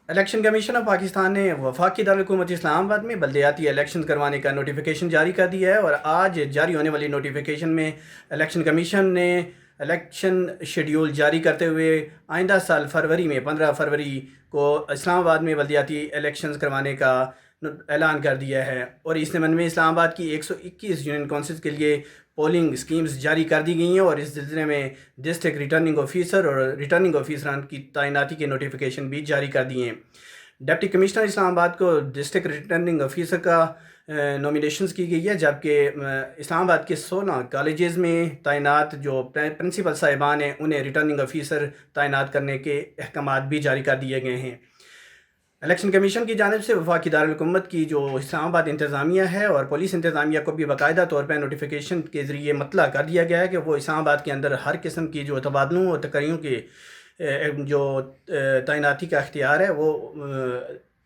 Election commission of Pakistan نے وفاقی دارالحکومت اسلام آباد میں بلدیاتی الیکشن کروانے کا نوٹیفیکیشن جاری کر دیا ہے، اور آج جاری ہونے والی نوٹیفیکیشن میں الیکشن کمیشن نے الیکشن شیڈیول جاری کرتے ہوئے آئندہ سال فروری میں 15 فروری کو اسلام آباد میں بلدیاتی الیکشنز کروانے کا اعلان کر دیا ہے، اور اس ضمن میں اسلام آباد کی 121 یونین کونسلز کے لیے پولنگ سکیمز جاری کر دی گئی ہیں، اور اس سلسلے میں ڈسٹرکٹ ریٹرننگ آفیسر اور ریٹرننگ آفیسران کی تعیناتی کے نوٹیفیکیشن بھی جاری کر دیے ہیں۔ ڈپٹی کمشنر اسلام آباد کو ڈسٹرکٹ ریٹرننگ آفیسر کا نومینیشنز کی گئی ہے، جبکہ اسلام آباد کے 16 کالجز میں تعینات جو پرنسپل صاحبان ہیں انہیں ریٹرننگ آفیسر تعینات کرنے کے احکامات بھی جاری کر دیے گئے ہیں۔ الیکشن کمیشن کی جانب سے وفاقی دارالحکومت کی جو اسلام آباد انتظامیہ ہے اور پولیس انتظامیہ کو بھی باقاعدہ طور پر نوٹیفیکیشن کے ذریعے مطلع کر دیا گیا ہے کہ وہ اسلام آباد کے اندر ہر قسم کی جو تبادلوں اور تقرریوں کے جو تعیناتی کا اختیار ہے وہ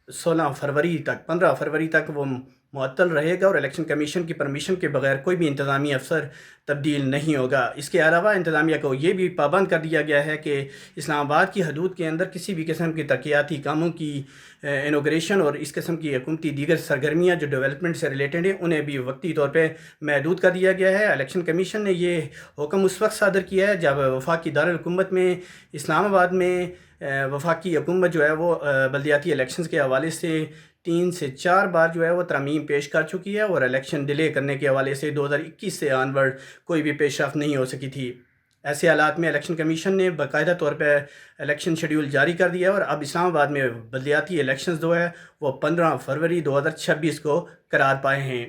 16 فروری تک 15 فروری تک وہ معطل رہے گا، اور الیکشن کمیشن کی پرمیشن کے بغیر کوئی بھی انتظامی افسر تبدیل نہیں ہوگا۔ اس کے علاوہ انتظامیہ کو یہ بھی پابند کر دیا گیا ہے کہ اسلام آباد کی حدود کے اندر کسی بھی قسم کی ترقیاتی کاموں کی انوگریشن اور اس قسم کی حکومتی دیگر سرگرمیاں جو ڈیولپمنٹ سے ریلیٹڈ ہیں انہیں بھی وقتی طور پہ محدود کر دیا گیا ہے۔ الیکشن کمیشن نے یہ حکم اس وقت صادر کیا ہے جب وفاقی دارالحکومت میں اسلام آباد میں وفاقی حکومت جو ہے وہ بلدیاتی الیکشنز کے حوالے سے 3 سے 4 بار جو ہے وہ ترمیم پیش کر چکی ہے، اور الیکشن ڈیلے کرنے کے حوالے سے 2021 سے آنورڈ کوئی بھی پیش رفت نہیں ہو سکی تھی۔ ایسے حالات میں الیکشن کمیشن نے باقاعدہ طور پہ الیکشن شیڈیول جاری کر دیا ہے، اور اب اسلام آباد میں بلدیاتی الیکشنز جو ہے وہ 15 فروری 2026 کو قرار پائے ہیں۔